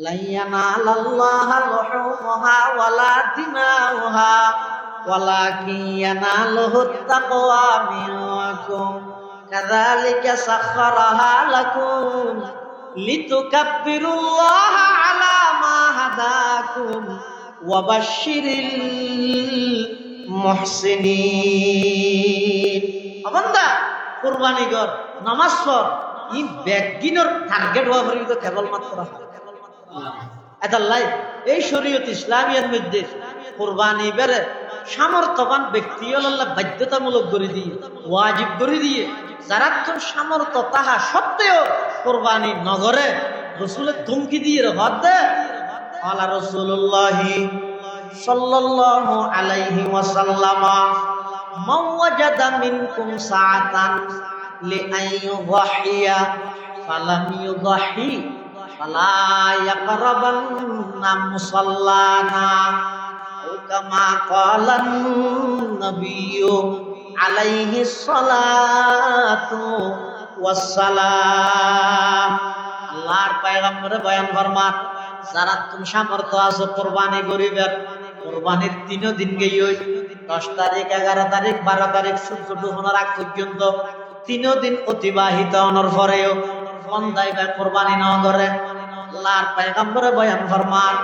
লান ইয়ানালাল্লাহা লুহুমুহা ওয়ালা দিমাউহা ওয়ালাকিন ইয়ানালুহুত তাকওয়া মিনকুম কাযালিকা সাখখারাহা লাকুম লিতুকাব্বিরুল্লাহা আলা মা হাদাকুম ওয়া বাশশিরিল মুহসিনিন। বান্দা কুরবানি কর, নামাজ পড়, ই বেগিনর টার্গেট হওয়া পর্যন্ত কেবলমাত্র এটা লাইফ। এই শরীয়ত ইসলামিয়ার মধ্যে কুরবানি বেড়ে সামর্থ্যবান ব্যক্তি আল্লাহ বাধ্যতামূলক করে দিয়ে, ওয়াজিব করে দিয়ে, যারা তো সামর্থ্য তাহা সত্ত্বেও কুরবানি নগরে রসুলের ধমকি দিয়ে হদে আলা রাসূলুল্লাহি সাল্লাল্লাহু আলাইহি ওয়াসাল্লাম মান ওয়াজাদা মিনকুম সাআতান লিআইয়ুযহিয়া ফালাম ইউযহি ফালা ইয়াকরাবান্না মুসাল্লানা ও কামা ক্বালান নবিয়্যু আলাইহিস সালাতু ওয়াসসালাম। আল্লাহর পয়গম্বর বয়ান ফরমান, যারা তুমি সামর্থ্য আছো কুরবানি করিবেন, কুরবানির 3 দিন গিয়ে 10 তারিখ, 11 তারিখ, 12 তারিখ সূর্য ডুবানোর আগ পর্যন্ত 3 দিন অতিবাহিত হওয়ার পরেও বন্দাই বা কুরবানি না করে, আল্লাহর পয়গম্বর বয়ান ফরমান,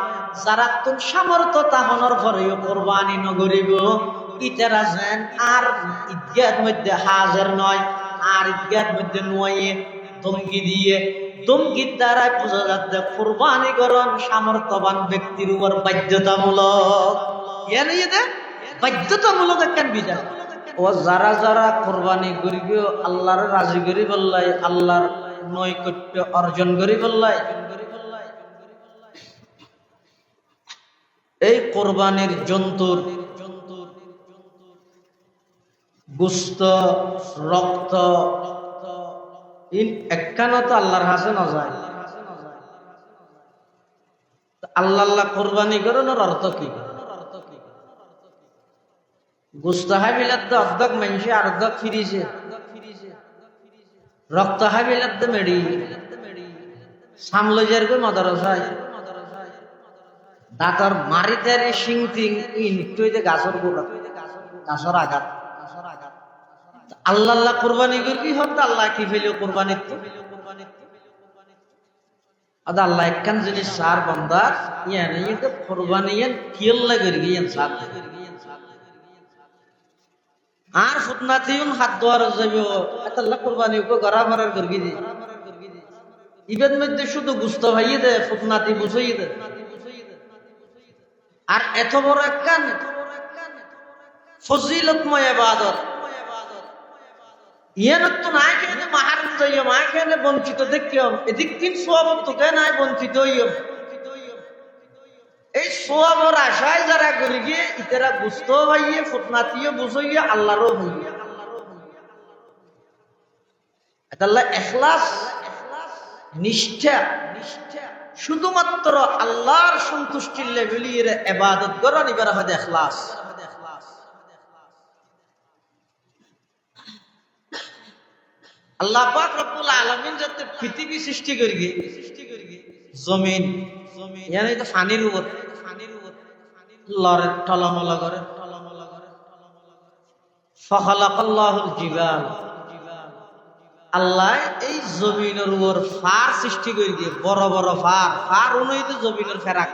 যারা তুমি সামর্থ্য তাহনের পরেও কুরবানি না করিব, ইতারা যেন আর ঈদগাহের মধ্যে হাজির নয়, আর ঈদগাহের মধ্যে নয়। ধমকি দিয়ে, ধমকির দ্বারা বোঝা যাচ্ছে কুরবানি করণ সামর্থ্যবান ব্যক্তির উপর বাধ্যতামূলক। বাধ্যতামূলক একটা বিধান। ও যারা যারা কুরবানি করিব আল্লাহর রাজি করি বললাই, আল্লাহর নৈকট্য অর্জন করি বললাই, এই কুরবানির জন্তুর গোশত, রক্ত একখানা তো আল্লাহর হাসে না যায়। আল্লাহ আল্লাহ কোরবানি করানোর অর্থ কি? গোশত হাবিলাতে অর্ধেক মানুষে আর অর্ধেক ফিরিছে, রক্ত হাবিলাতে মেড়ি সামলজের মাদারসায় দাঁতর মারিতে সিং টিং ইনটুইতে গাছর গোড়া, গাছর আঘাত। আল্লাহ আল্লাহ কোরবানি করে কি হবে? আল্লাহ কি ফেলিও কোরবানির তো আদা আল্লাহ একখান জিনিস সার বন্দার ইয়ান কোরবানি ইয়ান কিয়ল্লা করে গিয়েন সার আর ফুতনাতিউন হাত দোয়ার যাবে এটা আল্লাহ কোরবানি কো গরা ভরার করে গিয়ে ইবের মধ্যে শুধু গুস্ত ভাইয়ে দে, ফুতনাতি বুঝাইয়ে দে। আর এত বড় একখান ফজিলতময় ইবাদত ইয়ানত নাই কেন মাহারুম যাইও, মা কেন বঞ্চিত দেখিও, এদিক তিন সওয়াব তো কেন নাই বঞ্চিত হইও। এই সওয়াবর আশায় যারা করে গিয়ে ইতারা বুঝতো ভাইয়ে, ফুতনাতিও বুঝইয়া, আল্লাহরও ভাইয়ে। এটা আল্লাহ ইখলাস, নিষ্ঠা, শুধুমাত্র আল্লাহর সন্তুষ্টির লেভেলের ইবাদত করা নিবার হয় ইখলাস। আল্লাহ পাক রব্বুল আলামিন যাতে পৃথিবী সৃষ্টি করি জমিন ইয়ানি তো পানির উপর লরে টলমল করে, ফাখালাকাল্লাহুল জিবাল, আল্লাহ এই জমিনের উপর ফার সৃষ্টি করে দিয়ে, বড় বড় ফার, ফার অনুযায়ী জমিনের ফেরাক,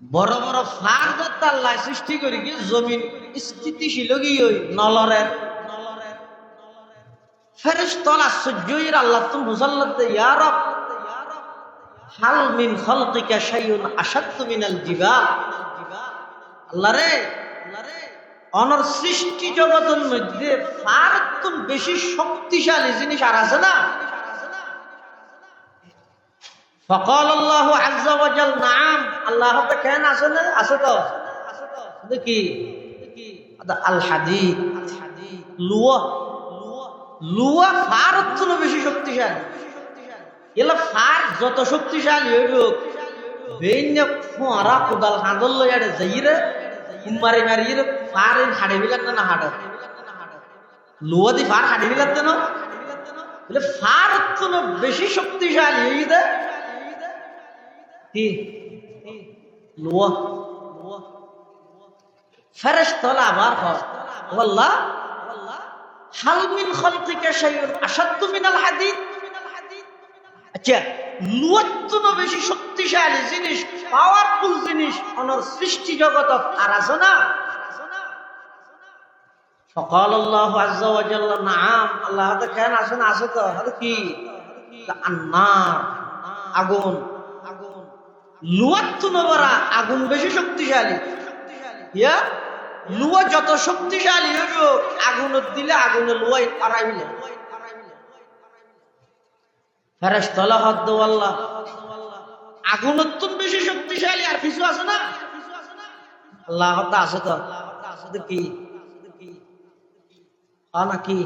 বড় বড় ফার যাতে আল্লাহ সৃষ্টি করে গিয়ে জমিন স্থিতিশীল গিয়ে নলরের ফেরেশতার আশ্চর্যের আল্লাহ তুমি মুসাল্লাতে ইয়া রব হাল মিন খালকিকা শাইউন আশাদ্দু মিনাল জিবাল। আল্লাহ রে, অনর সৃষ্টি জগতের মধ্যে ফারতুন বেশি শক্তিশালী জিনিস আর আছে না? ফাকাল আল্লাহু আযজা ওয়া জাল নাম, আল্লাহ তো কেন আছে না? আছে তো দেখি আল হাদিদ, লুয়া, লুয়া ফার হচ্ছে বেশি শক্তিশালী। এলা ফার যত শক্তিশালী হইব বেইনা ফোঁরা কোদাল হাঁদল লইয়ারে যাইরে উম্মারে মারিয়ে ফার হাড়ে বিলাত না হাড়ে লুয়া দি ফার হাড়ে বিলাত না বলে ফার হচ্ছে বেশি শক্তিশালী হইদে কি লুয়া ফেরেশতারা আবার কয় আল্লাহ হাল মিন খালকিকা শাইউন আশাদ্দু মিনাল হাদিদ। আচ্ছা, লুয়ার জন্য বেশি শক্তিশালী জিনিস, পাওয়ারফুল জিনিস অনর সৃষ্টি জগতত আর আছে না? فقال الله عز وجل نعم, আল্লাহ তো কেন আছে না? আছে তো। আর কি? আন্নার, আগুন। লুয়ার জন্য বড় আগুন বেশি শক্তিশালী। ইয়া লুয়া যত শক্তিশালী হইব, আগুনত দিলে আগুনে লুয়াই পারাইলে। ফেরেশতারা হদ্দ আল্লাহ আগুনত তো বেশি শক্তিশালী আর কিছু আছে না? আল্লাহ হদ্দ আছে তো। আছে কি? নাকি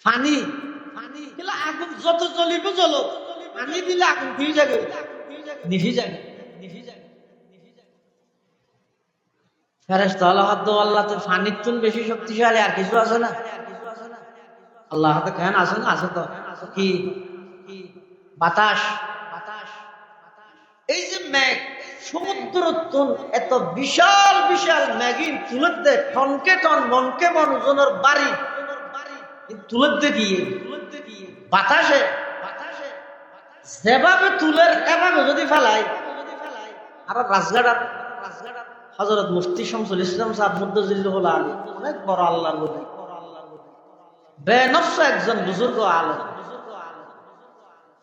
পানি দিলে আগুন যত জ্বলিব জ্বলো, পানি দিলে আগুন ভিজে যাবে, নিভি যাবে। ফেরেশতারা হদ্দ আল্লাহ তো পানির তুন বেশি শক্তিশালী আর কিছু আছে না? আল্লাহ হাতে কেন আছে না? আছে তো। কি? বাতাস। এই যে মেঘ, সমুদ্র এত বিশাল বিশাল মেঘিন তুলে দে টনকে টন মনকে মন ওজনের বাড়ি তুলে দে গিয়ে বাতাসে যেভাবে তুলের এভাবে যদি ফেলাই। আর রাজঘাট হযরত মুফতি শামসুল ইসলাম সাহেব মুদ্দাজিল্লাহুল আলী অনেক বড় আল্লাহর ওলি, বেনফস একজন বুজুর্গ আলেম।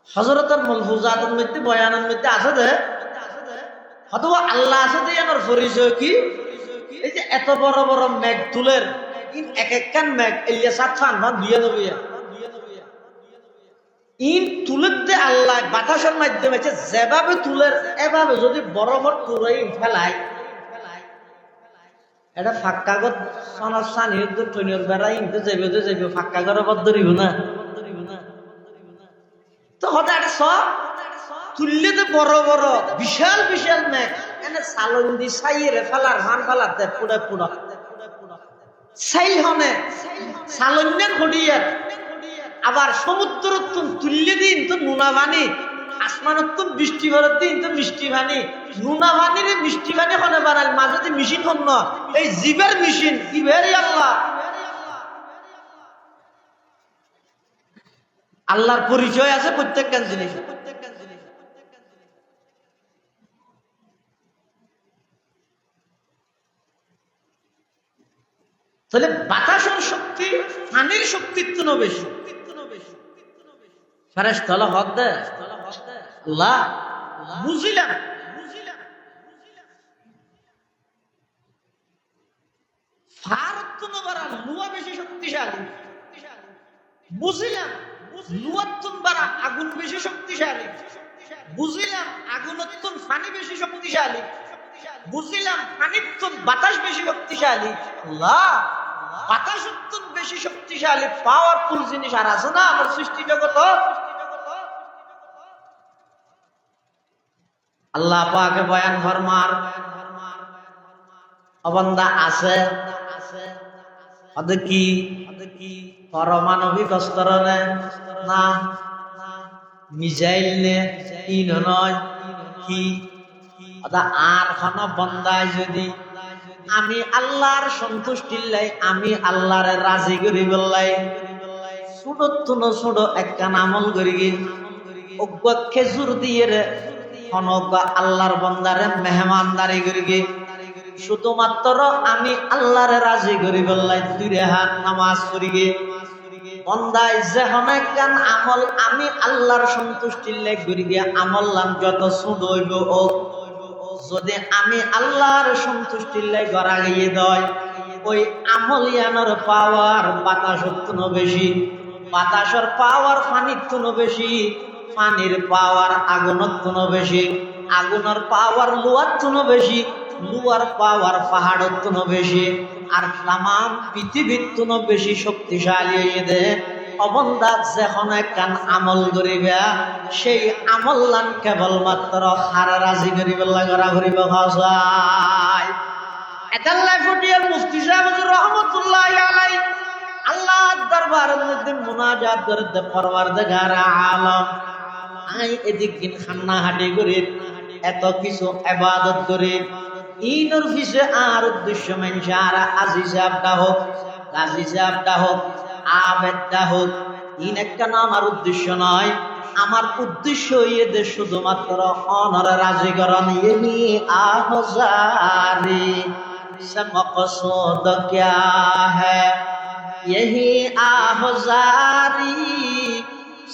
হযরতের মুলহুজাতের মধ্যে বয়ানের মধ্যে আছে যে অথবা আল্লাহ আছে যে এর পরিচয় কি? এই যে এত বড় বড় মেঘ তুলের এক একখান মেঘ এলিয়া সাতখান ভাগ দিয়ে দেবে। ইন তুলের যে আল্লাহ বাতাসের মাধ্যমে যেভাবে তুলের এভাবে যদি বড় বড় তুলে ফেলায়, এটা ফাঁকা গত সনার সানি ট্রেনের বেড়া ইনতে যাবে তো যাবে, ফাঁকা ঘরে বদ্ধরিব না তো হঠাৎ সব তুললে তো বড় বড় বিশাল বিশাল মেঘ এনে সালন দি সাইরে ফেলার মান ফেলার দে পুড়ে পুড়া সাইল হনে সালন্যের ঘড়িয়ে আবার সমুদ্র তুললে দিন তো নুনা পানি, আসমানত তো বৃষ্টি ভরের দিন তো মিষ্টি পানি, নুনা পানির মিষ্টি পানি হনে বানাল মাঝে মেশিন হন না, এই জীবের মেশিন জীবের আল্লাহ। আল্লাহর পরিচয় আছে প্রত্যেকটা জিনিস। তাহলে বাতাসের শক্তি পানির শক্তির তো বেশি। ফেরেশতারা হক দে আল্লাহ বুঝিলাম ফারত তো বাড়া লুয়া বেশি শক্তিশালী, বুঝিলাম লুয়াত্তুন বাড়া আগুন বেশি শক্তিশালী, বুঝিলাম আগুনত্তুন পানি বেশি শক্তিশালী, বুঝিলাম পানিত্তুন বাতাস বেশি শক্তিশালী। আল্লাহ বাতাসত্তুন বেশি শক্তিশালী পাওয়ারফুল জিনিস আর আছে না আমার সৃষ্টি জগত? আল্লাহ পাকে বয়ান ফরমার অবান্দা আছে কি পারমাণবিক অস্ত্র না মিসাইল নে ইন নয় কি আর কোন বন্দায় যদি আমি আল্লাহর সন্তুষ্টির লাই আমি আল্লাহর রাজি করি বললাই ছোট ছোট একটা আমল করি অজ্ঞ খেজুর দিয়ে রে আল্লাহর বন্দারে মেহমানদারি করি শুধুমাত্র আমি আল্লাহর রাজি করি বললাই 2 রেখাত নামাজ পড়ি গে বন্দায় যখন একখান আমল আমি আল্লাহর সন্তুষ্টির লাই করি গে আমল লাম যত ছোট হইব ও যদি আমি আল্লাহর সন্তুষ্টির লাই গড়া গিয়ে দেয় ওই আমল ইয়ানোর পাওয়ার বাতাসের তুনো বেশি, বাতাসের পাওয়ার পানির তুনো বেশি, পানির পাওয়ার আগুনের তুনো বেশি, আগুনের পাওয়ার লোহার তুনো বেশি, লোহার পাওয়ার পাহাড়ের তুনো বেশি, আর তাম পৃথিবীর তুনো বেশি শক্তিশালী হয়ে দে অবন্দা যখন একখান আমল করিবা সেই আমল লান কেবলমাত্র হারা রাজি করিবেলা করা করিব খাওয়াই। এটাল্লাই ফটিয়ার মুফতি সাহেব রহমতুল্লাহ আলাইহি আল্লাহর দরবারের মধ্যে মুনাজাত করতে পরওয়ারদিগার আলম আই এদিক দিন খান্না হাঁটি করি এত কিছু ইবাদত করি ইনর পিছে আর উদ্দেশ্য মানুষ আর আজি সাহেবটা হোক গাজী সাহেবটা হোক আবেদটা হোক ইন একটা নাম আমার উদ্দেশ্য নয় আমার উদ্দেশ্য ইয়ে শুধুমাত্র অনর রাজি করণ ইনি আহজারি সে মকসুদ ক্যা হ্যায় यही आहजारी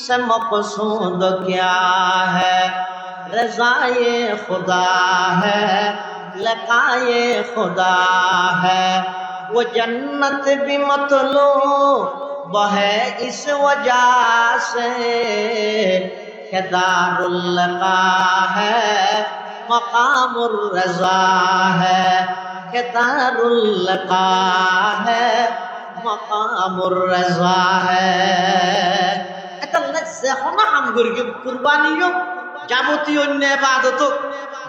से मकसूद क्या है रज़ाए खुदा है लकाए खुदा है वो जन्नत भी मतलूब है इस वजह से कि दारुल लका है मकामुर रज़ा है कि दारुल लका है मकामुर रज़ा है এটা যেখানে হাম করি কুরবানিও যাবতীয় অন্য ইবাদত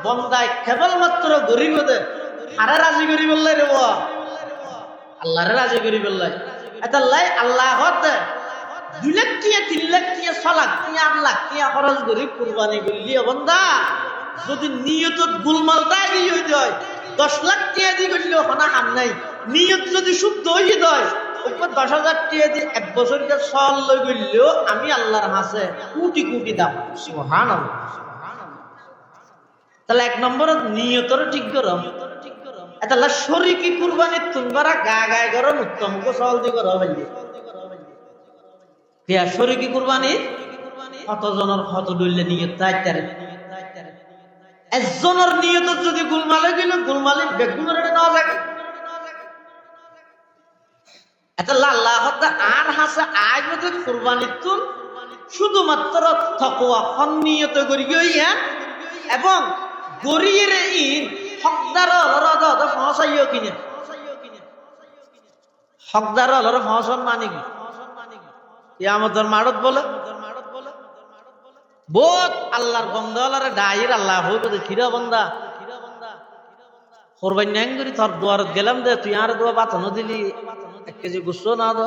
বন্দায় কেবলমাত্র গরিব দে আরে রাজি করি বললাই রে আল্লাহরে রাজি করি বললাই এটা লাই আল্লাহ হতে 2 লাখ কি 3 লাখ কি 6 লাখ কি 8 লাখ কি খরচ করি কুরবানি করলি বন্দা যদি নিয়তত গুলমালটা গই হই যায় 10 লাখ টাকা দি করলে ওখানে হাম নাই নিয়ত যদি শুদ্ধ হয়ে যায় উপর 10,000 টাকা দিয়ে এক বছরকে সল লই গইলেও আমি আল্লাহর হাসে কোটি কোটি দাম সুবহানাল্লাহ তাহলে এক নম্বরে নিয়তর ঠিক করো এটা লা শরীকি কুরবানি তোমরা গায় করো উত্তম কো সল দি করো বলি কিয়া শরীকি কুরবানি কত জনের কত দইলে নিয়ত তাইতারে একজনের নিয়ত যদি গুলমালে গেল গুলমালে বেগুনের না লাগে এটা আল্লাহ আর হাসে আইবতে কুরবানি তুল শুধুমাত্র তাকওয়া নিয়ত করি গইয়া এবং গরিয়ের ইন হকদার রদ দ ফসাইও কিনে হকদার লর ফসন মানি কি কিয়ামতের মারত বলে বহুত আল্লাহর বন্দালারে ডাইর আল্লাহ হইবে কিরা বান্দা কুরবানি নাং করি তোর দুয়ারত গেলাম দে তুই আর দুয়া বাতানো দিলি 1 কেজি গোশত না দো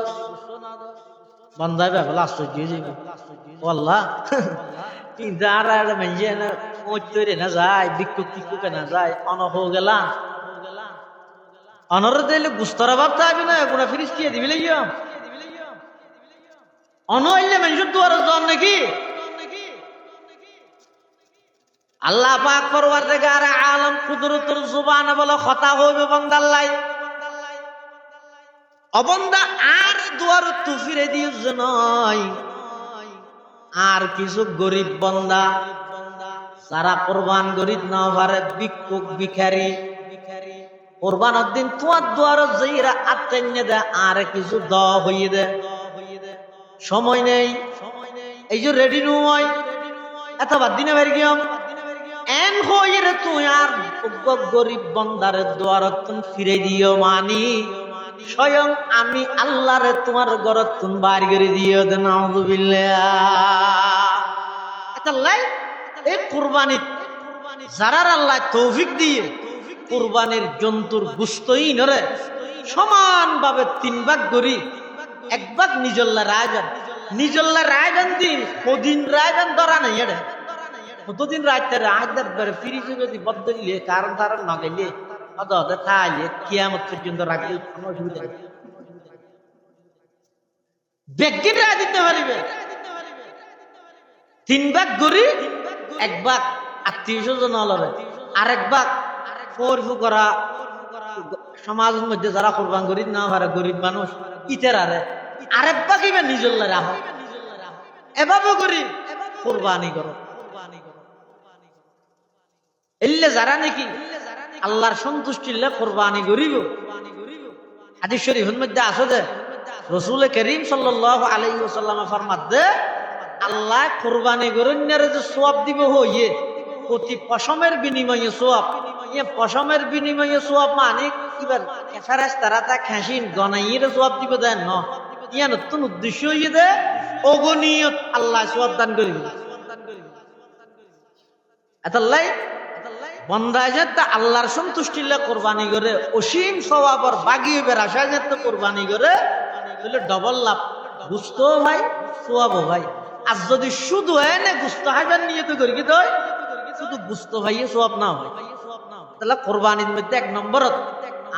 বান্দা বেলা আশ্চর্য হয়ে যাবে আল্লাহ চিন্তা আর মেঞ্জে না ওইতরে না যায় বিক্ষুক টিকুকে না যায় অনহ গেলাম অনর দিলে গুস্তরা ভাব চাইবে না কোন ফিরিস্তি দিবি লাগিও অনইলে মেঞ্জুর দুয়ারত জন নাকি আল্লাহ পাক পরওয়ারদিগার আলম কুদরতুল সুবহান বলে কথা হইবে বান্দাল্লাই অবন্দা আর দুয়ার তু ফিরে দিও নয় আর কিছু গরিব বান্দা সারা কুরবান গরিব না পারে ভিক্ষুক ভিখারি কুরবানের দিন তোমার দুয়ার যাইরা আত্মন্য দে আর কিছু দ হইয়ে দে সময় নেই এই যে রেডি নয় এত বাদ দিনে বের গিয়াম এন হইরে তুই আর গরিব বন্দারে দুয়ারত তুমি ফিরে দিও মানি স্বয়ং আমি আল্লাহরে তোমার ঘরত তুমি বার করে দিও দে নাউযুবিল্লাহ এটা লাই এই কুরবানি যারার আল্লাহ তৌফিক দিয়ে কুরবানির জন্তুর গোশতই নরে সমানভাবে 3 ভাগ করি 1 ভাগ নিজল্লা রায়দান দিন কদিন রায়দান ধরা নাই এড়ে কতদিন রাইতে রায়দার ধরে ফিরিছে যদি বদ্ধ দিলে কারণ তারা না গেলে অদে থাইলে কিয়ামত পর্যন্ত রাখলে কোনো অসুবিধা নেই বেগিন রায় দিতে পারিবে 3 ভাগ করি 1 ভাগ আত্মীয় স্বজন হলরে আর 1 ভাগ ফরফু করা সমাজের মধ্যে যারা কুরবান গরিব না পারে গরিব মানুষ ইতের আরে আর 1 ভাগ ইবে নিজল্লা রাখ এভাবে করি কুরবানি করো এলে যারা নাকি আল্লাহর সন্তুষ্টির লে কুরবানি করিব হাদিস শরীফের মধ্যে আছে যে রাসূল করিম সাল্লাল্লাহু আলাইহি ওয়াসাল্লাম ফরমাতে আল্লাহ কুরবানি গরন্যারে যে সওয়াব দিব হইয়ে প্রতি পশমের বিনিময়ে সওয়াব এ পশমের বিনিময়ে সওয়াব মানে কিবার ফেরেশতারা তা খাসিন গনাইয়ের সওয়াব দিব দেন না ইয়া নতুন উদ্দেশ্য হইয়ে দে অগণিয়ত আল্লাহ সওয়াব দান করিব এতাল্লাই বন্দা যেতে আল্লাহর সন্তুষ্টির লে কুরবানি করে অসীম সওয়াবর বাগিয়ে বেরাশা যেতে কুরবানি করে তাহলে ডবল লাভ বুঝতো ভাই সওয়াবও ভাই আর যদি শুধু এনে গুস্ত হাইবার নিয়ে তো করি কি তই শুধু গুস্ত ভাইয়ে সব না হয় তাহলে কোরবানির মধ্যে এক নম্বরত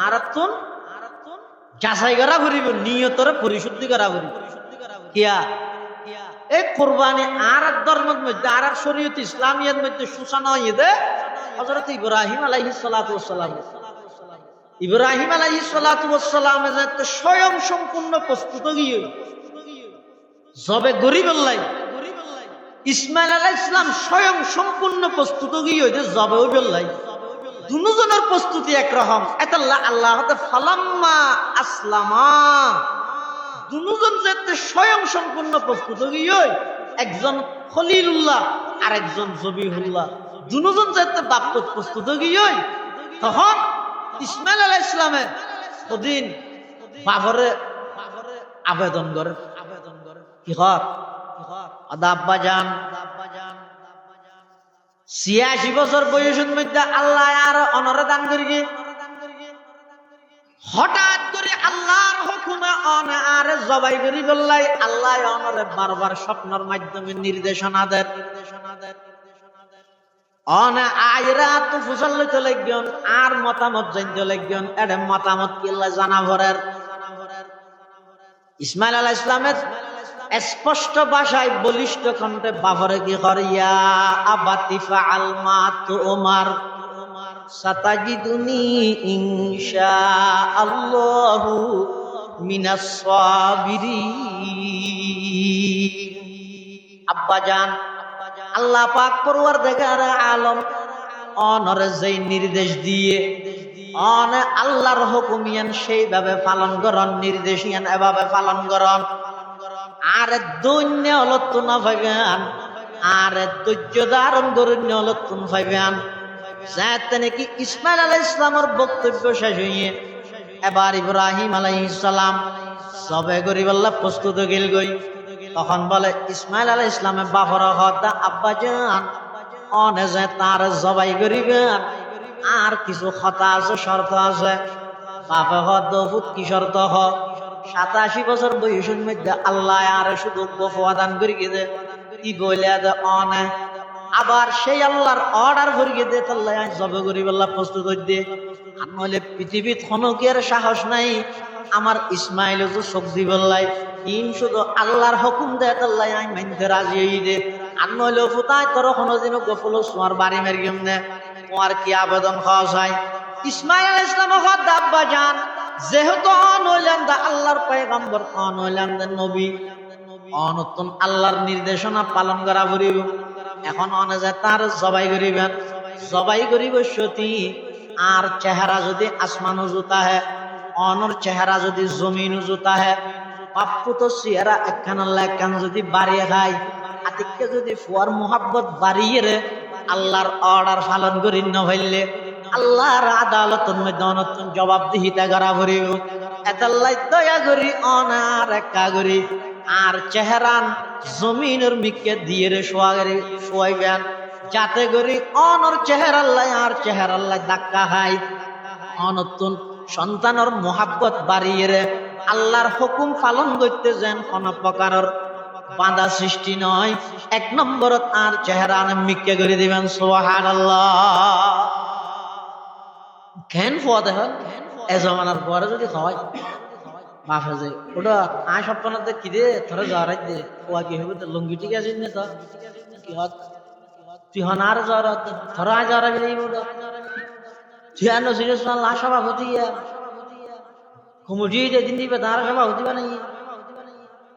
আর তুন যাচাই করা করিব নিয়তরে পরিশুদ্ধি করা করিব কিয়া এই কোরবানি আর এক ধর্মের মধ্যে আর এক শরীয়ত ইসলামিয়ার মধ্যে সূচনা হয়ে দে হযরত ইব্রাহিম আলাইহিস সালাতু ওয়াস সালাম ইব্রাহিম আলাইহিস সালাতু ওয়াস সালাম যে স্বয়ং সম্পূর্ণ প্রস্তুত গিয়ে জবে গরিব আল্লাহ ইসমাইল আলাইহিস সালাম স্বয়ং সম্পূর্ণ প্রস্তুত গিয়ে জবে আল্লাহ দুজনের প্রস্তুতি একরকম এতাল্লাহ আল্লাহ ফালাম্মা আসলামা দুজন যেতে স্বয়ং সম্পূর্ণ প্রস্তুত গিয়ে একজন খলিলুল্লাহ আর একজন জবিহুল্লাহ দুজন যেতে বাপ্ত প্রস্তুত গিয়ে তখন ইসমাইল আলাইহিস সালামে ওদিন বাবরে আবেদন করে কি হক আব্বা জান ৮৬ বছর বয়সের মধ্যে আল্লাহ আর অনরে দান করি হঠাৎ করে আল্লাহর হুকুমে অনে আর জবাই করি বললাই আল্লাহ অনরে বারবার স্বপ্নের মাধ্যমে নির্দেশনা দেন অনে আয়রা তো ফুসল লইতে লাগবেন আর মতামত জানতে লাগবেন এর মতামত কি আল্লাহ জানা ভরের ইসমাইল আলাইহিস সালামের স্পষ্ট ভাষায় বলিষ্ঠ কণ্ঠে বাবরে কি করিয়া আবাতি ফাআল মা তুমার সাতাজিদুনি ইনশাআল্লাহু মিনাস সাবিরিন আব্বাজান আল্লাহ পাক পরওয়ারদিগার আলম অনরে যেই নির্দেশ দিয়ে অন আল্লাহর হুকুমিয়ান সেইভাবে পালন করন নির্দেশিয়ান এভাবে পালন করন আর দৈন্য অলত্তন পাইবেন আর ধৈর্য ধারণ করুন অলত্তন পাইবেন যাতে নাকি ইসমাইল আলাইহিস সালামের বক্তব্য শেষ হইয়ে এবার ইব্রাহিম আলাইহিস সালাম সবে গরিবাল্লাহ প্রস্তুত গেল গই তখন বলে ইসমাইল আলাইহিস সালামের বাপর হতা আব্বা জান অনে যে তার জবাই করিবেন আর কিছু কথা আছে শর্ত আছে বাপে হত কি শর্ত হ ৮৭ বছর বয়সের মধ্যে আল্লাহ আর শুধু গফওয়াদান করিয়ে দে কি বলে দে অনে আবার সেই আল্লাহর অর্ডার করিয়ে দে আল্লাহ জবে গরিবাল্লাহ প্রস্তুত হই দে আর নইলে পৃথিবীত খনকের সাহস নাই আমার ইসমাইল যে শক্তি বললাই ইন শুধু আল্লাহর হুকুম দে আল্লাহ আই মানতে রাজি হই দে আর নইলে ফুতায় তোর কোনদিন গফল সোয়ার বাড়ি মেরিম নে তোমার কি আবেদন খাওয়া যায় ইসমাইল আলাইহিস সালাম হদ আব্বা জান যেহেতু অনইলাম দা আল্লাহর পয়গম্বর অনইলাম দা নবী অনতন আল্লাহর নির্দেশনা পালন করা করিব এখন অনে যে তার জবাই করিবেন জবাই করিব সতী আর চেহারা যদি আসমান জুতা হে অনর চেহারা যদি জমিন জুতা হে পাপ্পু তো চেহারা একখান আল্লাহ একখান যদি বাড়িয়ে খায় আতিককে যদি ফুয়ার মোহাব্বত বাড়িয়ে রে আল্লাহর অর্ডার পালন করি না হইলে আল্লাহর আদালতের মধ্যে অনতন জবাবদিহিতা করা করিব এতাল্লাই দয়া করি অনার একা করি আর চেহারান জমিনের মিকে দিয়ে রে শোয়াইবেন যাতে করি অনর চেহারা আল্লাহ আর চেহারা আল্লাহ ধাক্কা খায় অনতন সন্তানের মোহাব্বত বাড়িয়ে রে আল্লাহর হুকুম পালন করতে যেন কোন প্রকারের বাধা সৃষ্টি নয় এক নম্বরত আর চেহারা মিকে করে দিবেন সুবহানাল্লাহ কেন ফোয়া দেখেন এ জমানার পরে যদি হয় বাপে যে ওটা আয় সপ্তাহে কি দে থরে জ্বরাই দে ওয়া কি হবে লুঙ্গি ঠিক আছে না তো কি হত তুই হনার জ্বর থরে আয় জ্বরা গেলে ওটা তুই আনো সিরিয়াস না লা সভাপতি কমিটি দিন দিবে তার সভাপতি বানাই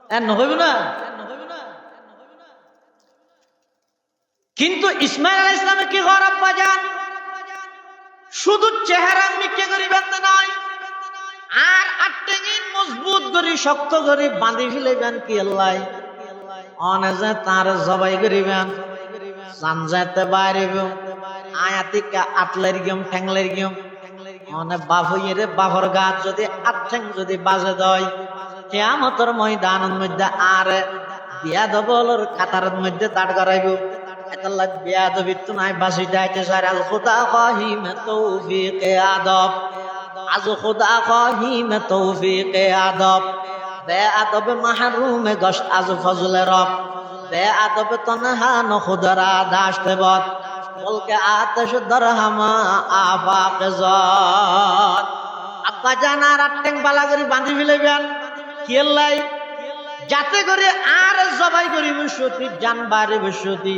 এর নহইব না কিন্তু ইসমাইল আলাইহিস সালামের কি ঘর আব্বা জান শুধু চেহারা মিকে করিবেন না নয় আর আটটেগিন মজবুত করি শক্ত করি বাঁধি ফেলেবেন কি আল্লাহ অনে যে তার জবাই করিবেন জান যাতে বাইরেব আয়াতিকা আটলের গিয়ম ঠ্যাংলের গিয়ম অনে বাপ হইয়ে রে বাপর গাছ যদি আটঠ্যাং যদি বাজে দেয় কিয়ামতের ময়দানের মধ্যে আর বিয়াদবলের কাতারের মধ্যে দাঁড় করাইব এতাল্লাহ বিয়াদবিত নাই বাসি যাইতে সার আল খুদা কাহিম তৌফিকে আদব আজ খুদা কাহিম তৌফিকে আদব বে আদব মাহরুম গশত আজ ফজলে রব বে আদব তনহা নখুদরা দাশতে বদ বলকে আতশ দরহামা আফাক জত। আব্বা জান আর আটটেং বালা করে বাঁধি ফেলেবেন কেলাই যাতে করে আর জবাই করি বসতি জানবারে বসতি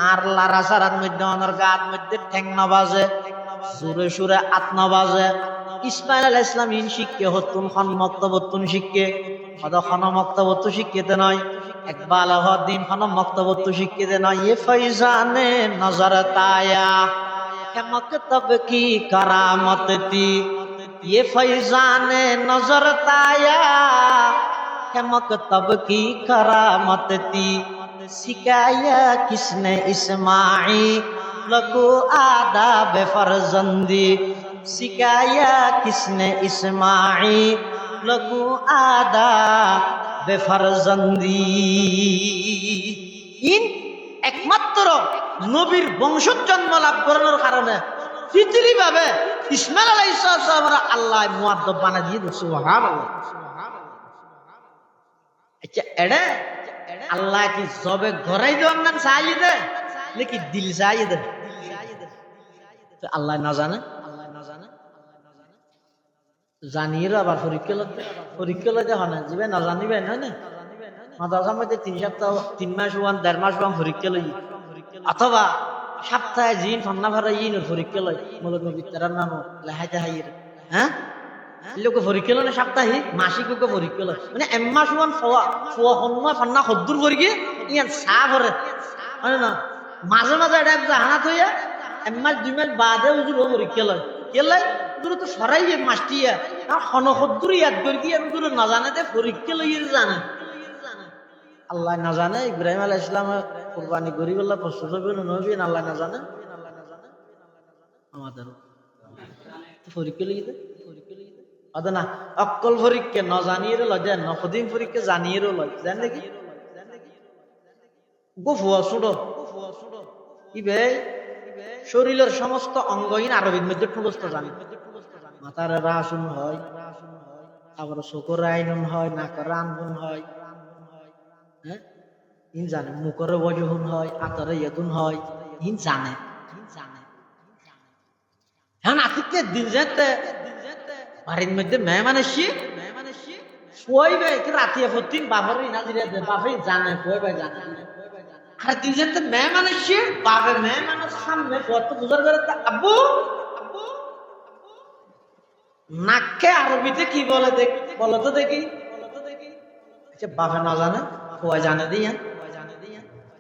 আর লারা সারার মধ্যে অনর গাত মধ্যে ঠ্যাং ন বাজে সুরে সুরে আত ন বাজে। ইসমাইল আলাইহিস সালাম ইন শিক্ষে হতুন খন মক্তবতুন শিক্ষে হদ খন মক্তবতু শিক্ষিতে নয় একবাল দিন খন মক্তবতু শিক্ষিতে নয়। এ ফৈজানে নজর তায়া কে মক্তব কি কারামত তি ये फैजाने नजर ताया है मकतब की करामत थी सिखाया किसने इस्माइल को आदाब फरजंदी सिखाया किसने इस्माइल को आदाब फरजंदी। इन একমাত্র নবীর বংশজ জন্ম লাভ করানোর কারণে ফিতরি ভাবে ইসমাইল আলাইহিস সালাম আল্লাহ মুআদ্দাব বানাই দিয়ে সুবহানাল্লাহ। আচ্ছা এডে আল্লাহ কি জবে ঘরাই দেন না চাইদে নাকি দিল চাইদে তো আল্লাহ না জানে জানিয়ে আবার পরীক্ষা লইতে হয় না যাবে না জানিবে না না মাদ্রাসার মধ্যে 3 সপ্তাহ 3 মাস ওয়ান 1.5 মাস ওয়ান পরীক্ষা লই অথবা সপ্তাহে জিন ফান্না ভাড়া ইন পরীক্ষা লয় মূলত বিতারার নাম লেহাইতে হাইয়ের হ্যাঁ লোক পরীক্ষা লয় না সাপ্তাহিক মাসিক পরীক্ষা লয় মানে এক মাস ওয়ান ফোয়া সময় ফান্না সদ্দুর পরীক্ষা ইয়ান চা ভরে হয় না মাঝে মাঝে এটা জাহানাত হইয়া 1 মাস 2 মাস বাদে উজুর পরীক্ষা লয় কেলাই উজুর তো সরাই মাসটিয়া আর হন সদ্দুর ইয়াদ করি কি আর উজুর না জানে তে পরীক্ষা লইয়ে জানে আল্লাহ না জানে ইব্রাহিম আলাইহিস সালাম কুরবানি করি বললা প্রস্তুত হবে নবী আল্লাহ না জানে আমাদের পরীক্ষা লিখে আদা না অকল পরীক্ষা ন জানিয়ে লয় নকদিন পরীক্ষা জানিয়ে লয় জান নাকি গোফুয়া সুড়ো ইবে শরীরের সমস্ত অঙ্গহীন আরবির মধ্যে ঠুলস্ত জানি মাথার রাসুন হয় আবার চকুর আইনুন হয় নাকের আনগুন হয় হ্যাঁ ইন জানে মুখরে ওয়াজহুন হয় আতরে ইয়াদুন হয় ইন জানে হ্যাঁ আতিকে দিন যেতে বাড়ির মধ্যে মেহমানেশি শুয়াইবে কি রাতিয়া ফতিন বাপরে না দিলে বাপে জানে কইবে জানে আর দিন যেতে মেহমানেশি বাপে মেহমানের সামনে কত বুঝার করে আব্বু নাকে আরবিতে কি বলে দেখ বলো তো দেখি আচ্ছা বাপে না জানে কয় জানে দিয়া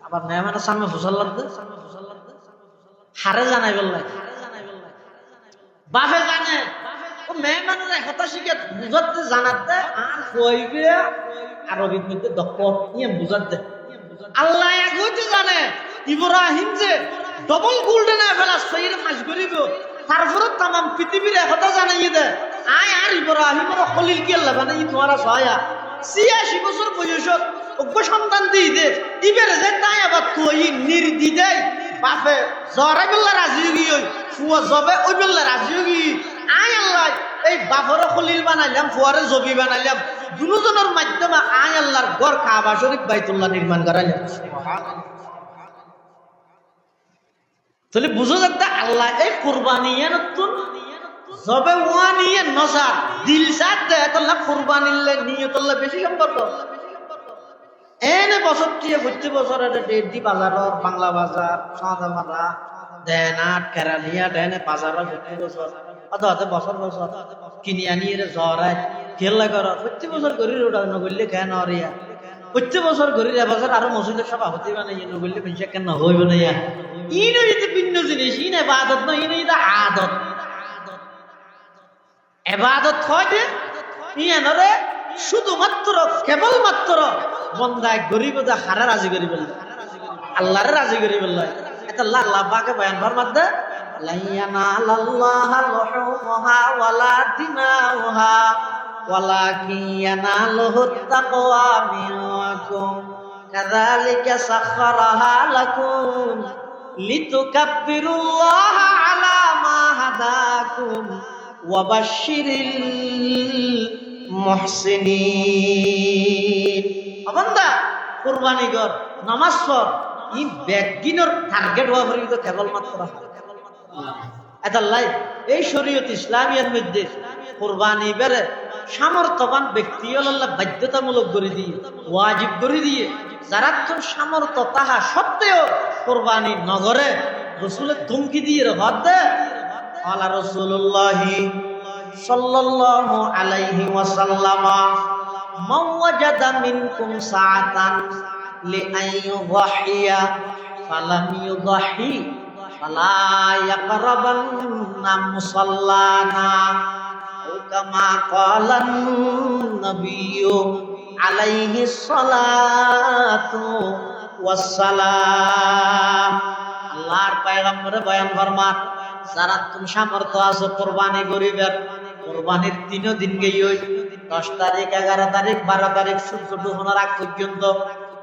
আবার মেহমানের সামনে ফুসল লাগবে হারে জানাই বললাই বাপে জানে ও মেহমানের কথা শিখে বুঝাতে জানাতে আর কইবে আরবির মধ্যে দক্ষ নিয়ে বুঝাতে আল্লাহ একই জানে ইব্রাহিম যে ডবল গোল্ডেন ফেলাস সেইরে ফাঁস করিব তারপরে তাম পৃথিবীর কথা জানাই দে আয় আর ইব্রাহিমের খলিল কি আল্লাহ মানে ই তোমার সহায়া 86 বছর বয়সত অজ্ঞ সন্তান দিয়ে দে ইবের যে তাই আবার তুই নির্দিদে বাপে জরে বেল্লা রাজি গিয়ে ফুয়া জবে ওই বেল্লা রাজি গিয়ে আয় আল্লাহ এই বাপরে খলিল বানাইলাম ফুয়ারে জবি বানাইলাম দুজনের মাধ্যমে আয় আল্লাহর ঘর কাবা শরীফ বাইতুল্লাহ নির্মাণ করাইলাম তাহলে বুঝো যাতে আল্লাহ এই কুরবানি নতুন জবে ওয়ানিয়ে নজার দিল সাথ দেয় তাহলে কুরবানিলে নিয়তুল্লাহ বেশি সম্পর্ক এনে বছর দিয়ে প্রতি বছর ডেট দি বাজার বাংলা বাজার সাদামারা দেনাট কেরালিয়া দেনে বাজার প্রতি বছর অত বছর বছর কিনি আনি জ্বরায় খেলা কর প্রতি বছর করি ওটা নগরলে কেন অরিয়া প্রতি বছর করি এবছর আরো মসজিদের সভাপতি বানাই নগরলে পেশা কেন হইব না ইন হইতে ভিন্ন জিনিস ইন এবাদত নয় ইন হইতে আদত এবাদত হয় যে ইয়ানরে শুধুমাত্র কেবলমাত্র বন্দায় গরিব দা হারা রাজি করি বলল আল্লাহরে রাজি করি বলল এটা আল্লাহ পাকে বয়ান ফরমাতে লাইয়ানাল্লাহা লুহুমুহা ওয়ালা দিমাউহা ওয়ালাকিন ইয়ানালুহুত তাকওয়া মিনকুম কাযালিকা সাখখারাহা লাকুম লিতুকাব্বিরুল্লাহা আলা মা হাদাকুম ওয়া বাশশিরিল মুহসিনিন। বান্দা কুরবানি কর নামাজ পড় ই ব্যাগিনর টার্গেট হওয়া পর্যন্ত কেবলমাত্র এটা লাইফ। এই শরীয়ত ইসলামিয়ার মধ্যে কুরবানি বেড়ে সামর্থ্যবান ব্যক্তি আল্লাহ বাধ্যতামূলক করে দিয়ে ওয়াজিব করে দিয়ে যারা তো সামর্থ্য তাহা সত্ত্বেও কুরবানি নগরে রসুলের ধমকি দিয়ে হদে আলা রাসূলুল্লাহি সাল্লাল্লাহু আলাইহি ওয়াসাল্লাম মান ওয়াজাদা মিনকুম সাআতান লিআইয়ুযহিয়া ফালাম ইউযহি ফালা ইয়াকরাবান্না মুসাল্লানা ও কামা ক্বালান নবিয়্যু আলাইহিস সালাতু ওয়াস সালাম। আল্লাহর পয়গম্বর বয়ান ফরমান যারা তুমি সামর্থ্য আছো কুরবানি করিবেন কুরবানির 3 দিন গই 10 তারিখ 11 তারিখ 12 তারিখ সূর্য ডুবানোর আগ পর্যন্ত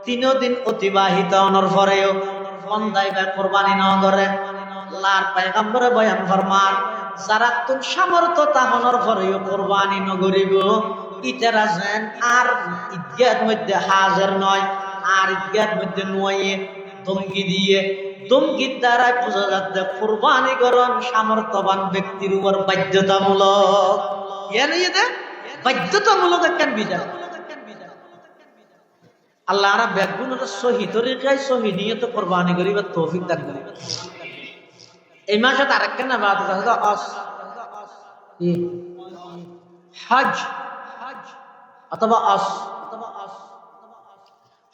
3 দিন অতিবাহিত হওয়ার পরেও বন্দাই বা কুরবানি না করে আল্লাহর পয়গম্বর বয়ান ফরমান যারা তুমি সামর্থ্য তাহনের পরেও কুরবানি না করিব ইতারা যেন আর ঈদগাহের মধ্যে হাজির নয় আর ঈদগাহের মধ্যে নয় ধমকি দিয়ে ধমকির দ্বারা বোঝা যাচ্ছে কুরবানি করণ সামর্থ্যবান ব্যক্তির উপর বাধ্যতামূলক। বাধ্যতামূলক কেন বিধান আল্লাহ আর ব্যাগুনের সহি তরিকায় সহি নিয়ত কুরবানি করিবার তৌফিক দান করেন। এই মাসে আরেকটা না বাদ হজ অথবা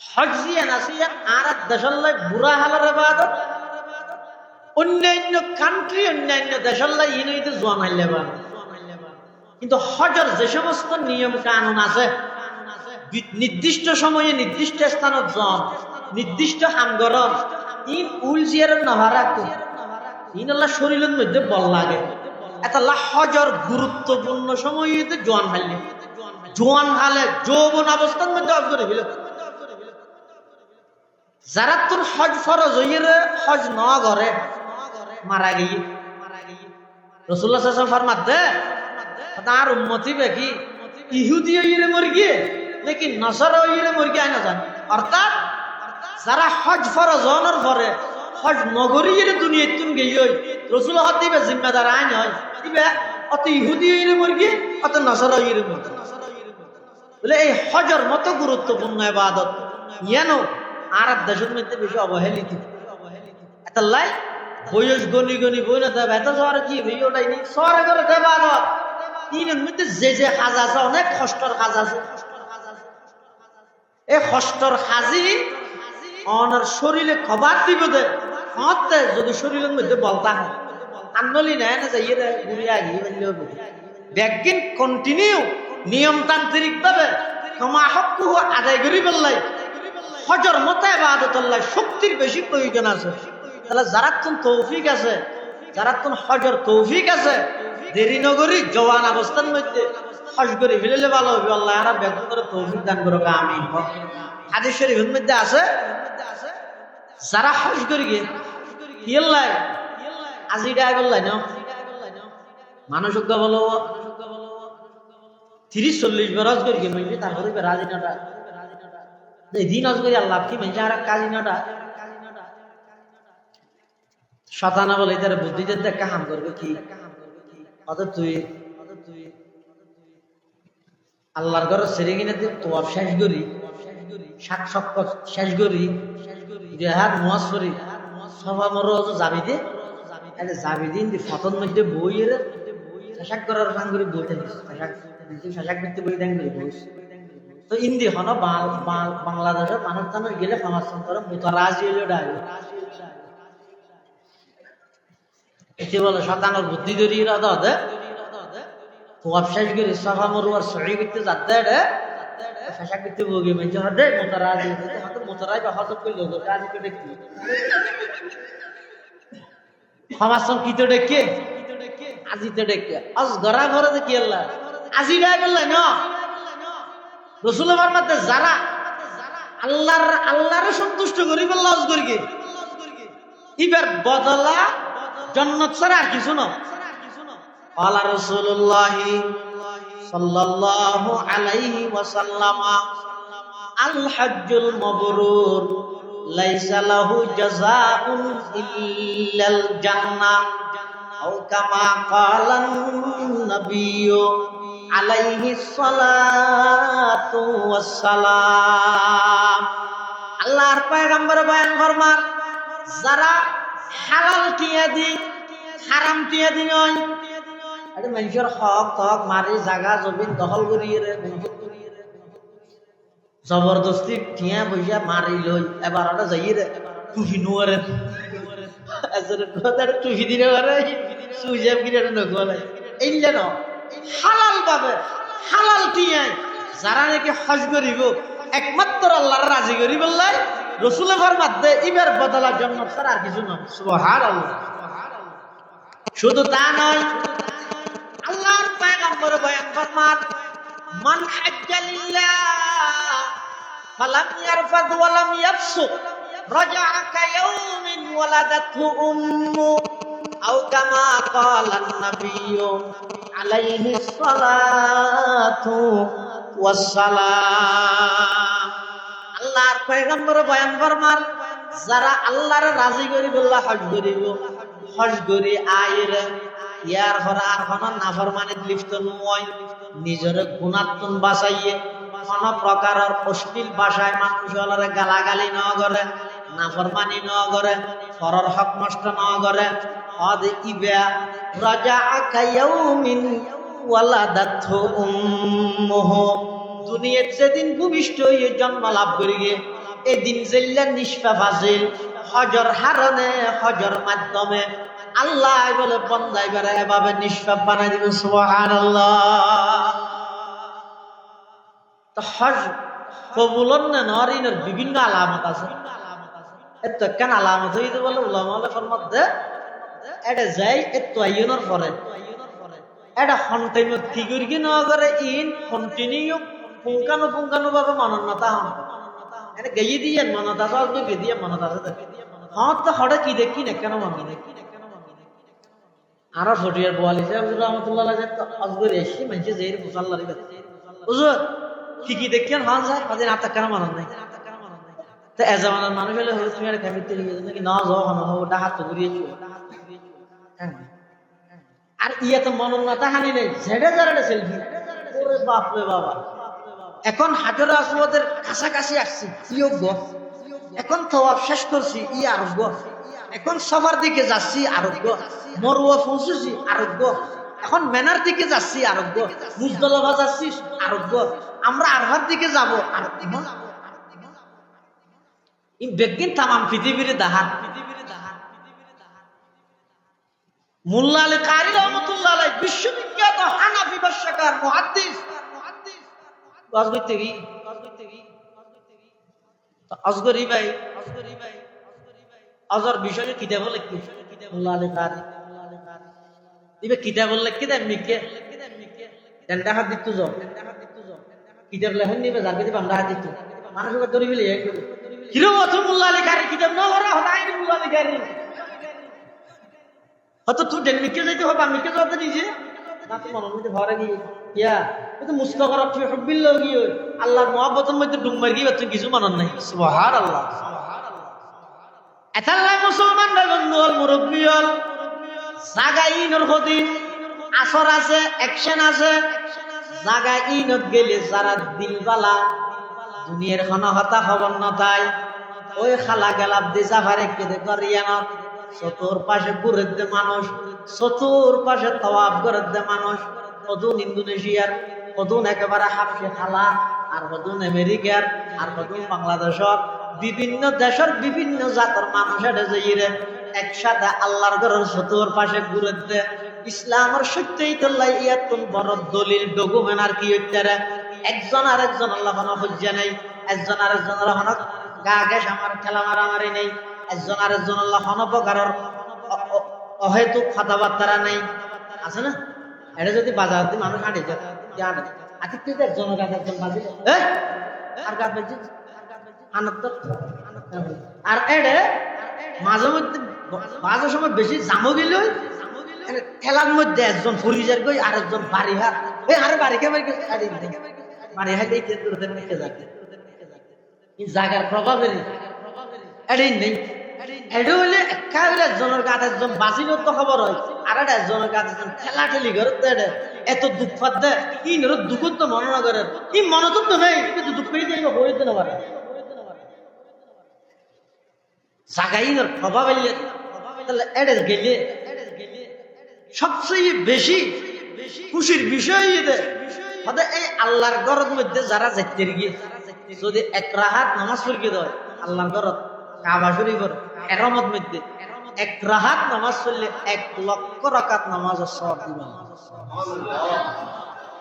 হজ দিয়ে নাসিয়া আর দেশাল্লাই বুড়া হালার ইবাদত অন্যান্য কান্ট্রি অন্যান্য দেশাল্লাই ইনইতে জোয়ান হাইলে বা কিন্তু হজের যে সমস্ত নিয়ম কানুন আছে নির্দিষ্ট সময়ে নির্দিষ্ট স্থানত জন নির্দিষ্ট হামগরম ইন উল জিয়ারের নহারাকু ইন আল্লাহ শরীরের মধ্যে বল লাগে এটা আল্লাহ হজর গুরুত্বপূর্ণ সময়তে জোয়ান হাইলে জোয়ান হালে যৌবন অবস্থার মধ্যে হজ করে ফেলে যারা তোর হজ ফরজ হইয়ে হজ ন করে মারা গিয়ে রাসূলুল্লাহ সাল্লাল্লাহু আলাইহি ওয়াসাল্লাম ফরমাতে তার উম্মতি বেকি ইহুদি হইয়ে মর গিয়ে নাকি নসারা হইয়ে মর গিয়ে না জান অর্থাৎ যারা হজ ফরজ হওয়ার পরে হজ নগরীয়ে দুনিয়ায় তুমি গিয়ে রাসূলুল্লাহ দিবে জিম্মেদার আইন হয় দিবে অত ইহুদি হইয়ে মর গিয়ে অত নসারা হইয়ে মর বলে এই হজের মতো গুরুত্বপূর্ণ ইবাদত ইয়ানো আর দেশের মধ্যে বেশি অবহেলিত এটা লাই বয়স গনি গনি বই না দেবে এত শহরে কি ওটাই নি শহরে করে দেবে আবার তিনের মধ্যে যে যে কাজ আছে অনেক কষ্টর কাজ আছে এই কষ্টর কাজই অনার শরীরে খবর দিব দে হতে যদি শরীরের মধ্যে বলতা হয় আন্দোলি নেয় না যাইয়ে রে ঘুরে আগিয়ে ফেললেও ব্যাগিন কন্টিনিউ নিয়মতান্ত্রিক ভাবে ক্ষমা হক আদায় করি বললাই হজর মতো ইবাদতুল্লাহ শক্তির বেশি প্রয়োজন আছে। তাহলে যারা তৌফিক আছে যারা হজর তৌফিক আছে দেরি নগরী জওয়ান অবস্থার মধ্যে হজ করে ফেলে ভালো হবে আল্লাহ আর ব্যক্ত করে তৌফিক দান করো আমিন। হাদিস শরীফের মধ্যে আছে যারা হজ করে গিয়ে কিল্লাই আজি ডাই বললাই না মানুষ বলো 30-40 বার হজ করে গিয়ে মিলবি তারপরে রাজিনাটা দিন হজ করে আল্লাহ কি মেজা আর কাজিনাটা শতানা বলে তার বুদ্ধিতে দেখা হাম করবে কি অত তুই আল্লাহর ঘর সেরে কিনে তোয়াব শেষ করি শাক শক্ত শেষ করি রেহার মোয়াজ করি সবা মর যাবি দে যাবি দিন ফতন মধ্যে বইয়ের শাক করার ফান করে বই থাকিস শাক করতে বই দেন বইস তো ইন্দি হন বাংলাদেশের মানুষ টানুষ গেলে সমাজন করে মুতারাজি হইল ডাই এটি বলে শতানোর বুদ্ধি ধরি দে তোয়াব শেষ করি সফা মরুয়ার সহি করতে যাতে রে শাসা করতে বগি মেজে হদে মুতারাজি হতে মুতারাজি হজব করল রাজি করে দেখি সমাজন কি তো ডেকে আজি তো ডেকে আজ গড়া ঘরে দেখি আল্লাহ আজি ডাই বললাই না রাসূলের ফরমাতে যারা আল্লাহর সন্তুষ্ট করি বললা হজ করি ইবার বদলা জান্নাত ছাড়া আর কিছু না। আলা রাসূলুল্লাহ সাল্লাল্লাহু আলাইহি ওয়াসাল্লাম আল হজ্জুল মাবরুর লাইসা লাহু জাযাউন ইল্লাল জান্নাহ আও কামা ক্বালান নাবিয়্যু আলাইহিস সালাতু ওয়াস সালাম। আল্লাহর পয়গম্বর বয়ান ফরমান, যারা হালাল টিয়া দি হারাম টিয়া দি নয়, আরে মানুষের হক হক মারি জায়গা জমিন দখল করিয়ে রে, জবরদস্তি টিয়া বইয়া মারি লই, এবার ওটা যাই রে টুফি নোয়ারে টুফি দিনে পারে সুইজাব কিনে নকলে এই যেন হালাল পাবে, হালাল টিয়ায় যারা নাকি হজ করিব একমাত্র আল্লাহর রাজি করি বললাই রসুলের ফরমাতে ইবের বদলা জন্য তার আর কিছু নয়। সুবহানাল্লাহ। শুধু তা নয়, আল্লাহর পয়গম্বর বয়ান ফরমান, মান হাজ্জা লিল্লাহ ফালাম ইয়ারফাদ ওয়া লাম ইয়াফসুক রাজা'a কায়াউমিন ওয়ালাদাতহু উম্মু আও কামা ক্বালান নাবিয়্যু আলাইহিস সালাতু ওয়াস সালাম। আল্লাহর পয়গম্বর বয়ান ফরমান, যারা আল্লাহর রাজি করি বললা হজ করিব, হজ করি আইরে ইয়ার হর আর কোন নাফরমানিত লিপ্ত নয়, নিজের গুণাত্মন বাঁচাইয়ে কোন প্রকারের অশ্লীল ভাষায় মানুষের গালাগালি ন করে, নাফরমানি ন করে, পরের হক নষ্ট ন করে, হদ ইবা রাজা'a কায়াউমিন ওয়ালাদাতহু উম্মুহু, দুনিয়াত যেদিন ভূমিষ্ঠ হয়ে জন্ম লাভ করি গে এদিন জেল্লা নিষ্পাপ আছিল, হজর হারণে হজর মাধ্যমে আল্লাহ বলে বন্দাই করে এভাবে নিষ্পাপ বানাই দিবে। সুবহানাল্লাহ। তো হজ কবুলন না নরিনের বিভিন্ন আলামত আছে, এত কেন আলামত হইতে বলে উলামায়ে ফরমাত দে এটা যাই এত আইনের পরে এটা কন্টিনিউ ফিগুর কি ন করে ইন কন্টিনিউ পুঙ্খানু পুঙ্খানু ভাবে মানন্যতা হন এটা গিয়ে দিয়ে মানতা সব গিয়ে দিয়ে মানতা আছে হ্যাঁ তো হঠাৎ কি দেখি না কেন মানো আরো ফটিয়ার বোয়ালি সাহেব রহমতুল্লাহ আজগর এসে মানুষ যে মুসাল্লারি বুঝুন কি দেখেন হন স্যার তাদের আপনার কেন মানন নাই তো এ জামানার মানুষ হলে হলে তুমি একটা খামিতে নাকি না যাও হন ওটা হাত ঘুরিয়েছি আর ইয়া তো মনন্যতা হানি নেই ঝেড়ে ঝেড়ে সেলফি ওরে বাপ রে বাবা। এখন হাজার আসওয়াদের কাছাকাছি আসছি যোগ্য, এখন তওয়াফ শেষ করছি ই আরোগ্য, এখন সবার দিকে যাচ্ছি আরোগ্য, মরুয়া পৌঁছেছি আরোগ্য, এখন মেনার দিকে যাচ্ছি আরোগ্য, মুজদলিফা যাচ্ছি আরোগ্য, আমরা আরফার দিকে যাব আরোগ্য। ই বেগিন তামাম পৃথিবীর দাহার মোল্লা আলী কারি রহমতুল্লাহ আলাইহি বিশ্ববিখ্যাত হানাফি ভাষ্যকার মুহাদ্দিস ওয়াজ করতে গই আজগরি ভাই আজর বিষয়ে কিতাব লিখি মোল্লা আলী কারি দিবে কিতাব লিখি দেন মিকে ডন্ডা হাত দিত যাও কিতাব লেখেন নিবে যাকে দিবে আমরা হাত দিত মানুষকে ধরে ফেলে কিরো অত মোল্লা আলী কারি কিতাব না করা হতাই মোল্লা আলী কারি হয়তো তুই ডেনমিকে যাইতে হবে আমিকে যাতে নিজে না তো মনের মধ্যে ভরে গিয়ে ইয়া তো মুস্তাগর ফি হুবিল্লাহ গিয়ে আল্লাহর মহব্বতের মধ্যে ডুব মার গিয়ে তুই কিছু মানন নাই। সুবহানাল্লাহ। এতাল্লাহ মুসলমান বন্ধুল মুরব্বিয়ল জাগাইনর হদিন আসর আছে অ্যাকশন আছে জাগাইনত গেলে যারা দিলবালা দুনিয়ার খনহতা খবর নতাই ওই খালা গেলাপ দি জাফারে কেদে করিয়ানত চতুর পাশে ঘুরে দে মানুষ, চতুর পাশে তওয়াফ করে দে মানুষ, কদুন ইন্দোনেশিয়ার, কদুন একেবারে হাফসে খালা, আর কদুন আমেরিকার, আর কদুন বাংলাদেশের, বিভিন্ন দেশের বিভিন্ন জাতের মানুষ এটা যাইরে একসাথে আল্লাহর ঘরের চতুর পাশে ঘুরে দে ইসলামের সত্যই তো লাইয়াতুন বড় দলিল ডকুমেন্ট আর কি হইতারে একজন আর একজন আল্লাহ বানা হজ্জা নাই, একজন আর একজনের হনক গা গেস আমার খেলা মারামারি নেই, একজন আর একজন আল্লাহ হনপকারের অহেতুক কথাবার্তা নাই আছে না। এটা যদি বাজার দিয়ে মানুষ হাঁটে যায় আতিথ্য একজনের কাছে একজন বাজি আর গা বেজি আর এডে মাঝে মধ্যে মাঝে সময় বেশি জামো গেল খেলার মধ্যে একজন ফরিজার গই আর একজন বাড়ি হাত আরে বাড়িকে বাড়ি হাত এই যাকে জাগার প্রভাবের এটাই নেই। এটা হইলে একা হইলে একজনের কাছে একজন বাঁচিনোর তো খবর হয়, আর এটা একজনের কাছে একজন ঠেলা ঠেলি করে এত দুঃখ পাতে ই নর দুঃখ তো মনে না করে, ই মনোযোগ তো নেই, কিন্তু দুঃখ দিয়ে বইতে না পারে জাগাইনের প্রভাব এলে তাহলে এড়ে গেলে সবচেয়ে বেশি খুশির বিষয় এই আল্লাহর ঘরের মধ্যে যারা যাইতে গিয়ে যদি এক রাহাত নামাজ পড়িয়ে দেয় আল্লাহর ঘরত কাবা শরীফের এরমত মধ্যে এক রাহাত নামাজ পড়লে 1,00,000 রাকাত নামাজের সওয়াব দিবেন।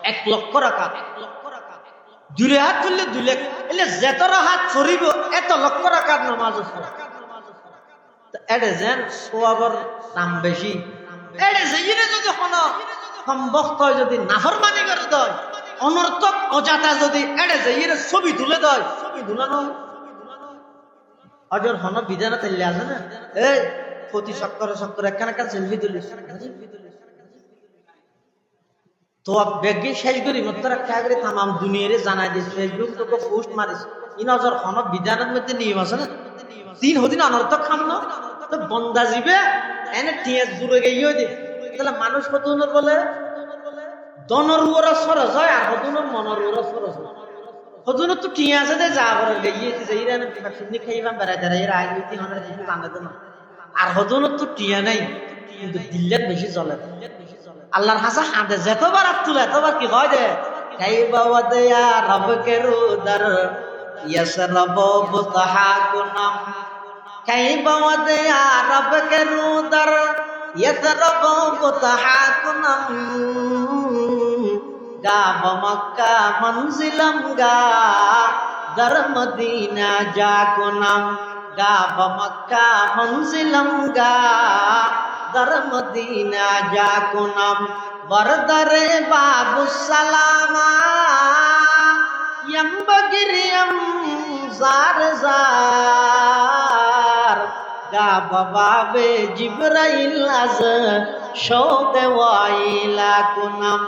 1,00,000 রাকাত, 2 রাহাত পড়লে 2 লাখ, এলে যত রাহাত পড়িব এত লক্ষ রাকাত নামাজের সওয়াব। এডে যেন সওয়াবের দাম বেশি, এডে যেইনে যদি কোনো সম্ভক্ত যদি নাফরমানি করে দেয়, অনর্থক অজাতা যদি এডে যেইনে ছবি তুলে দেয়, ছবি তুলানো অজর হন বিধানা তেলে আছে না, এই প্রতি সক্করে একখান একখান সেলফি তুলিস তো বেগে শেষ করি মতো একটা করে তামাম দুনিয়ারে জানাই দিস, ফেসবুক তোকে পোস্ট মারিস, ইন অজর হন বিধানের মধ্যে নিয়ম আছে না, 3 দিন অনর্থক খাম না তো বন্দা জীবে এনে টিয়াস দূরে গিয়ে দে, তাহলে মানুষ কতজনের বলে দনর উড়া সরস হয় আর কতজনের মনের উড়া সরস হয়। কতজনের তো টিয়া আছে যে যা করে গিয়ে ইরান শুনি খাইবাম বেড়াতে এর রাজনীতি হনের কিছু জানে না, আর কতজনের তো টিয়া নাই কিন্তু দিল্লের বেশি চলে। আল্লাহর হাসা হাঁদে যেতবার আর তুলে এতবার কি হয় দে খাইবা ওয়াদিয়া রবকে রুদার ইয়াসরাব বুতহাকুনা, খাইবা ওয়াদিয়া রবকে রুদার ইয়াসরাব বুতহাকুনা, গাব মক্কা মনজিলম গা দর মদিনা যাকুনাম, গাব মক্কা মনজিলম গা দর মদিনা যাকুনাম, বরদরে বাবু সালামা यम जार जार गाब बाबे जिब्राइल अज शौक वाइला कुनाम,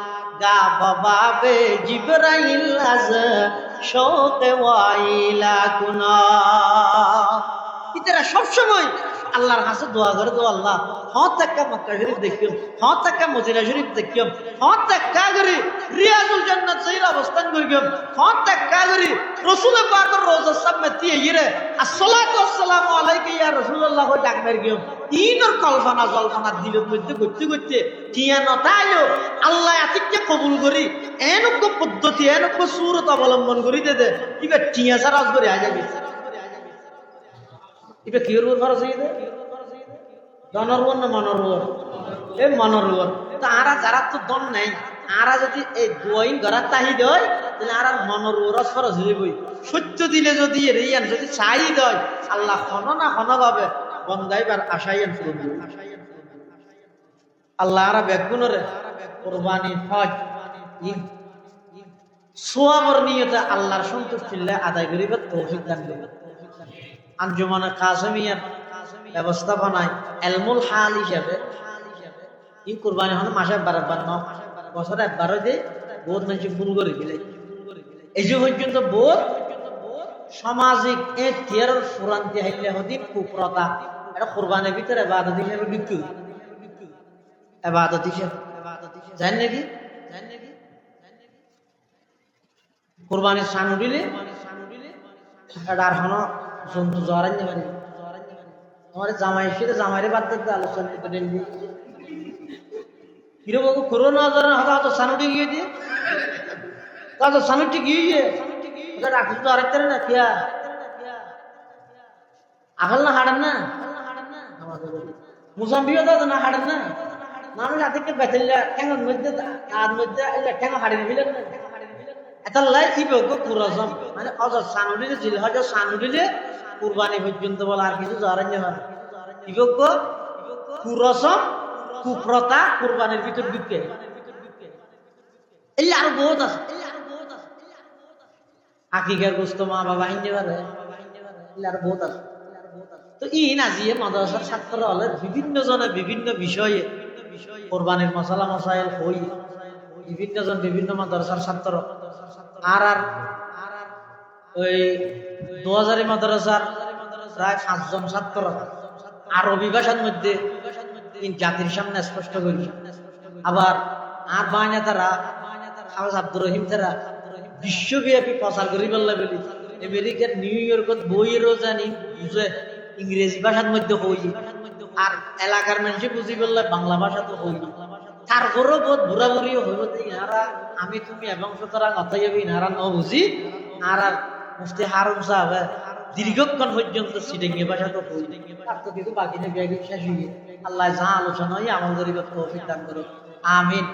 गाब बाबे जिब्राइल अज शौक वाइला कुनाम। इतरा सब समय আল্লাহর কাছে দোয়া করে তো আল্লাহ হ্যাঁ তাক্কা মক্কা শরীফ দেখিও, হ্যাঁ তাক্কা মদিনা শরীফ দেখিও, হ্যাঁ তাক্কা করে রিয়াজুল জান্নাত যাইর অবস্থান করিও, হ্যাঁ তাক্কা করে রাসূল পাকের রওজা সামনে দিয়ে ইরে আসসালাতু ওয়াসসালামু আলাইকা ইয়া রাসূলুল্লাহ কই ডাক মার গিও, ইনর কল্পনা জল্পনা দিলের মধ্যে করতে করতে টিয়া নতায়ো আল্লাহ আতিককে কবুল করি এনক পদ্ধতি এনক সূরত অবলম্বন করি দে কিবা টিয়া সারা করে আ যাবে এটা কি রূপ খরচ হয়ে যায় দনরুর না মনরুর, এই মনরুর তো আরা যারা তো দন নাই আরা যদি এই দুইন ঘর তাহি দেয় তাহলে আর মনরুর খরচ হয়ে বই সত্য দিলে যদি রিয়ান যদি চাই দেয় আল্লাহ হন না হন ভাবে বন্দাইবার আশাইয়ান ফুরুন আল্লাহ আরা বেগুনরে কুরবানি হজ ঈদ সোয়াবর নিয়তে আল্লাহর সন্তুষ্টিলে আদায় করিবার তৌফিক দান করুন। আঞ্জুমানে কাসেমিয়ার ব্যবস্থাপনায় এলমুল হাল হিসাবে ই কুরবানি হন মাসে 12 ন বছরে 12 দিয়ে বহুত মানুষ ভুল করে দিলে এই যে পর্যন্ত বহুত সামাজিক এখতিয়ারের ফুরান্তি হাইলে হদি কুপ্রতা এটা কুরবানির ভিতরে ইবাদত হিসেবে বিক্রি ইবাদত হিসেবে জান নাকি কুরবানির সান উঠিলে এটা আর হন জন্তু জরাই নে পারি আমার জামাই এসে জামাইরে বাদ দিতে আলোচনা করতে দেন কিরো বাবু করোনা জরা হতা তো সানুটি গিয়ে দিয়ে তো সানুটি গিয়ে ওটা রাখছ তো আরেকটারে না কিয়া আহল না হাড়ান না মুসাম্বিও তো না হাড়ান না নামে রাতে বেতলিয়া ঠ্যাঙ্গের মধ্যে আর মধ্যে ঠ্যাঙ্গ হাড়ি নিলেন না এটা লাই ইবগ কুরসম মানে অজর সানুটিলে জিলহজ সানুটিলে কুরবানি পর্যন্ত বলা আর কিছু জরাই না ইবগ কুরসম কুপ্রতা কুরবানির ভিতর ঢুকে এই আর বহুত আছে আকিকার গোস্ত মা বাবা আইনতে পারে আর বহুত আছে তো ই নাজিয়ে মাদ্রাসার ছাত্র হলে বিভিন্ন জনে বিভিন্ন বিষয়ে কুরবানির মশলা মশাইল হই বিভিন্ন জন বিভিন্ন মাদ্রাসার ছাত্র আর ওই 2000 মাদ্রাসার প্রায় 5 জন ছাত্র আরবি ভাষার মধ্যে জাতির সামনে স্পষ্ট করি। আবার আর বায়না তারা হাফেজ আব্দুর রহিম তারা বিশ্বব্যাপী প্রচার করি বললে বলি আমেরিকার নিউ ইয়র্কত বইয়েরও জানি বুঝে ইংরেজি ভাষার মধ্যে হই আর এলাকার মানুষে বুঝি বললে বাংলা ভাষা তো হই তারপরেও বহুত বুড়া বুড়িও হইব ইনারা আমি তুমি এবং সুতরাং অতএব ইনারা ন বুঝি আর মুফতি হারুন সাহেব দীর্ঘক্ষণ পর্যন্ত সিডেঙ্গি ভাষা তো হই তার তো কিছু বাকি নেই শেষ হয়ে আল্লাহ যা আলোচনা হয় আমল করিবার তৌফিক দান করুন আমিন।